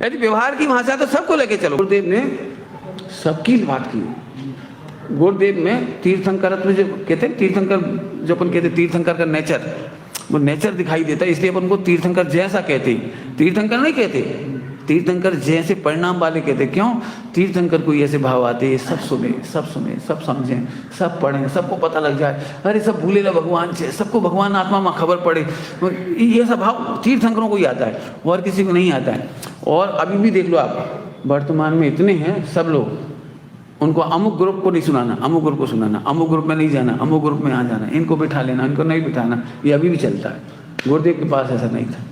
यदि व्यवहार की भाषा तो सबको लेके चलो। गुरुदेव ने सबकी बात की। गुरुदेव में तीर्थंकरत्व जो कहते हैं, तीर्थंकर जो अपन कहते, तीर्थंकर का नेचर, वो नेचर दिखाई देता है, इसलिए अपन को तीर्थंकर जैसा कहते। तीर्थंकर नहीं कहते, तीर्थंकर जैसे परिणाम वाले कहते। क्यों? तीर्थंकर को ऐसे भाव आते, सब सुने, सब समझें, सब पढ़ें, सबको पता लग जाए, अरे सब भूले ला भगवान से, सबको भगवान आत्मा में खबर पड़े, ये सब भाव तीर्थंकरों को ही आता है और किसी को नहीं आता है। और अभी भी देख लो आप, वर्तमान में इतने हैं सब लोग, उनको अमुक ग्रुप को नहीं सुनाना, अमुक ग्रुप को सुनाना, अमुक ग्रुप में नहीं जाना, अमुक ग्रुप में आ जाना, इनको बिठा लेना, इनको नहीं बिठाना, ये अभी भी चलता है। गुरुदेव के पास ऐसा नहीं था।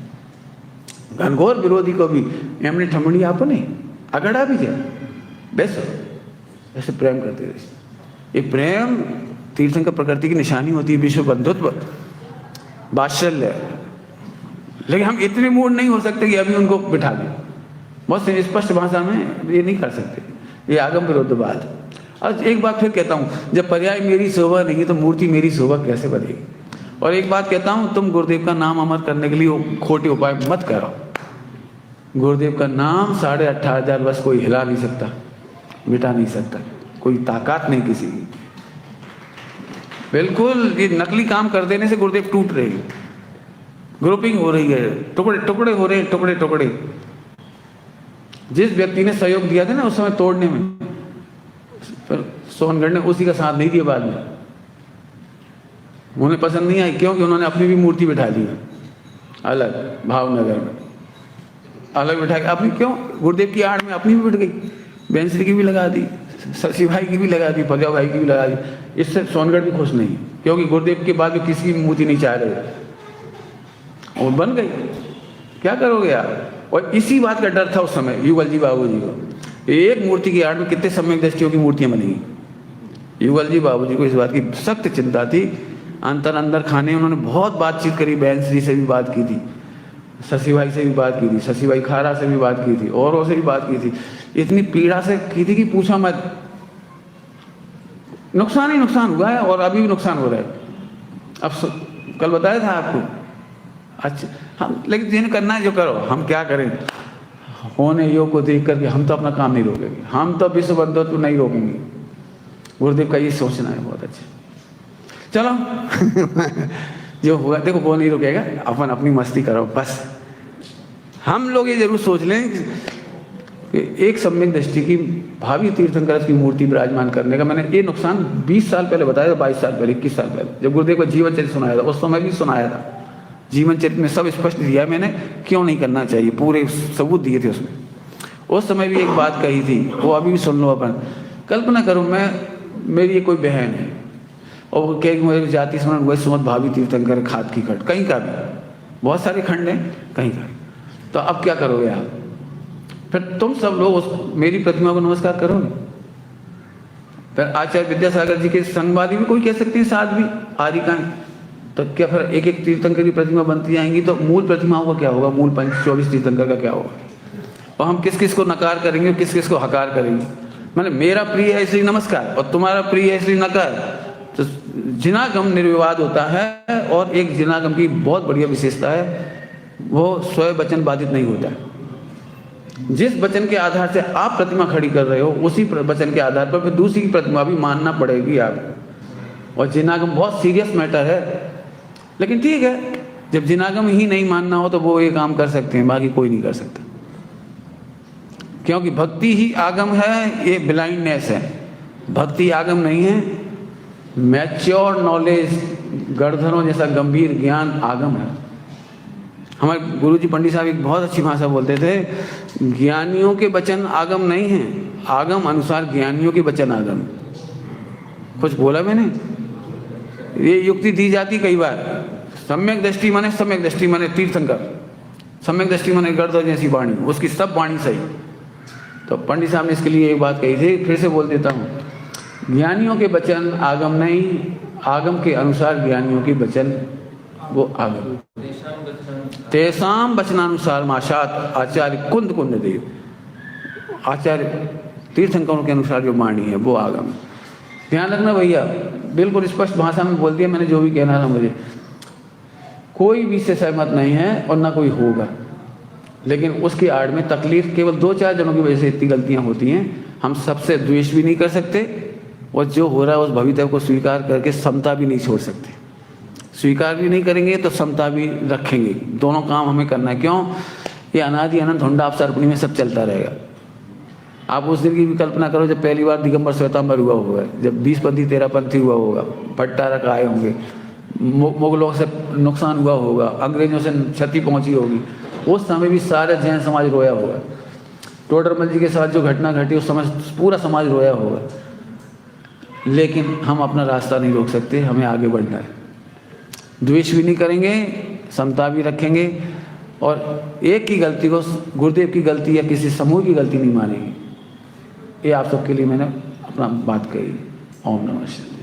घनघोर विरोधी को भी एमने ठमड़ी आपने अगड़ा भी जाए, बेस ऐसे प्रेम करते रहे। ये प्रेम तीर्थंकर प्रकृति की निशानी होती है, विश्व बंधुत्व, वात्सल्य। लेकिन हम इतने मूड नहीं हो सकते कि अभी उनको बिठा दें। बहुत स्पष्ट भाषा में ये नहीं कर सकते, ये आगम विरोधवाद। और एक बात फिर कहता हूँ, जब पर्याय मेरी शोभा नहीं तो मूर्ति मेरी शोभा कैसे बनेगी। और एक बात कहता हूँ, तुम गुरुदेव का नाम अमर करने के लिए खोटे उपाय मत करो। गुरुदेव का नाम 18,500 वर्ष कोई हिला नहीं सकता, मिटा नहीं सकता, कोई ताकत नहीं किसी की। बिल्कुल ये नकली काम कर देने से गुरुदेव टूट रहे हैं, ग्रुपिंग हो रही है, टुकड़े टुकड़े हो रहे हैं, टुकड़े टुकड़े। जिस व्यक्ति ने सहयोग दिया था ना उस समय तोड़ने में, फिर सोनगढ़ ने उसी का साथ नहीं दिया बाद में, उन्हें पसंद नहीं आई, क्योंकि उन्होंने अपनी भी मूर्ति बिठा ली अलग, भावनगर में अलग बिठा के अपनी। क्यों? गुरुदेव की आड़ में अपनी भी बिठ गई, बेंसरी की भी लगा दी, शशि भाई की भी लगा दी, फजा भाई की भी लगा दी। इससे सोनगढ़ भी खुश नहीं, क्योंकि गुरुदेव के बाद किसी की मूर्ति नहीं चाह रहे और बन गई। क्या करोगे यार? और इसी बात का डर था उस समय युगल जी बाबू जी को। एक मूर्ति की आड़ में कितने सम्यक दृष्टियों की मूर्तियां बनेगी। युगल जी बाबू जी को इस बात की सख्त चिंता थी। अंदर खाने उन्होंने बहुत बातचीत करी, बेंसरी से भी बात की थी, शशि भाई से भी बात की थी, शशि भाई खारा से भी बात की थी, औरों से भी बात की थी। इतनी पीड़ा से की थी कि पूछा मत। नुकसान ही नुकसान हुआ है और अभी भी नुकसान हो रहा है। अब कल बताया था आपको। अच्छा, हम लेकिन जिन्हें करना है जो करो, हम क्या करें? होने योग को देख करके हम तो अपना काम नहीं रोकेंगे, हम तो विश्व बंधुत्व नहीं रोकेंगे। गुरुदेव का ये सोचना है बहुत अच्छा। चलो जो हुआ देखो, वो नहीं रुकेगा, अपन अपनी मस्ती करो बस। हम लोग ये जरूर सोच लें कि एक सम्यक दृष्टि की भावी तीर्थंकर की मूर्ति विराजमान करने का मैंने ये नुकसान 20 साल पहले बताया था, 22 साल पहले, 21 साल पहले, जब गुरुदेव का जीवन चरित्र सुनाया था, उस समय भी सुनाया था। जीवन चरित्र में सब स्पष्ट दिया है मैंने, क्यों नहीं करना चाहिए, पूरे सबूत दिए थे उसमें। उस समय भी एक बात कही थी, वो अभी भी सुन लो अपन। कल्पना करो मेरी कोई बहन है और वो कहे मेरे जाति स्मरण वही सुमत भावी तीर्थंकर खाद की खट, कहीं का भी, बहुत सारे खंड हैं कहीं का। तो अब क्या करोगे आप? फिर तुम सब लोग उस मेरी प्रतिमा को नमस्कार करोगे? फिर आचार्य विद्यासागर जी के संगवादी भी कोई कह सकते हैं, साध्वी आर्यिकाएं, तो क्या फिर एक एक तीर्थंकर की प्रतिमा बनती जाएंगी? तो मूल प्रतिमाओं का क्या होगा? मूल 24 तीर्थंकर का क्या होगा? और हम किस किस को नकार करेंगे, किस किस को हकार करेंगे? मतलब मेरा प्रिय है इसलिए नमस्कार और तुम्हारा प्रिय है इसलिए नकार। तो जिनागम निर्विवाद होता है, और एक जिनागम की बहुत बढ़िया विशेषता है, वो स्वयं वचन बाधित नहीं होता है। जिस वचन के आधार से आप प्रतिमा खड़ी कर रहे हो, उसी वचन के आधार पर फिर दूसरी की प्रतिमा भी मानना पड़ेगी आपको। और जिनागम बहुत सीरियस मैटर है, लेकिन ठीक है, जब जिनागम ही नहीं मानना हो तो वो ये काम कर सकते हैं, बाकी कोई नहीं कर सकता। क्योंकि भक्ति ही आगम है, ये ब्लाइंडनेस है, भक्ति आगम नहीं है। मैच्योर नॉलेज, गणधरों जैसा गंभीर ज्ञान आगम है। हमारे गुरुजी पंडित साहब एक बहुत अच्छी भाषा बोलते थे, ज्ञानियों के वचन आगम नहीं है, आगम अनुसार ज्ञानियों के वचन आगम। कुछ बोला मैंने? ये युक्ति दी जाती कई बार। सम्यक दृष्टि माने तीर्थंकर, सम्यक दृष्टि माने गणधर जैसी वाणी, उसकी सब वाणी सही। तो पंडित साहब ने इसके लिए एक बात कही थी, फिर से बोल देता हूँ, ज्ञानियों के वचन आगम नहीं, आगम के अनुसार ज्ञानियों के वचन वो आगम। तेसाम वचनानुसार माशात आचार्य कुंद देव, आचार्य तीर्थंकरों के अनुसार जो वाणी है वो आगम। ध्यान रखना भैया, बिल्कुल स्पष्ट भाषा में बोल दिया मैंने जो भी कहना था मुझे। कोई भी इससे सहमत नहीं है और ना कोई होगा। लेकिन उसकी आड़ में तकलीफ केवल 2-4 जनों की वजह से इतनी गलतियां होती हैं। हम सबसे द्वेष भी नहीं कर सकते और जो हो रहा है उस भवितव्य को स्वीकार करके समता भी नहीं छोड़ सकते। स्वीकार भी नहीं करेंगे तो समता भी रखेंगे। दोनों काम हमें करना है। क्यों? ये अनादि अनंत हुंडा अपसर्पणी में सब चलता रहेगा। आप उस दिन की भी कल्पना करो जब पहली बार दिगंबर श्वेतांबर हुआ होगा, जब 20पंथी 13पंथी हुआ होगा, भट्टारक आए होंगे, मुगलों से नुकसान हुआ होगा, अंग्रेजों से क्षति पहुंची होगी। उस समय भी सारा जैन समाज रोया होगा। टोडरमल जी के साथ जो घटना घटी उस समय पूरा समाज रोया होगा। लेकिन हम अपना रास्ता नहीं रोक सकते, हमें आगे बढ़ना है। द्वेष भी नहीं करेंगे, समता भी रखेंगे और एक की गलती को गुरुदेव की गलती या किसी समूह की गलती नहीं मानेंगे। ये आप सबके लिए मैंने अपना बात कही। ओम नमः शिवाय।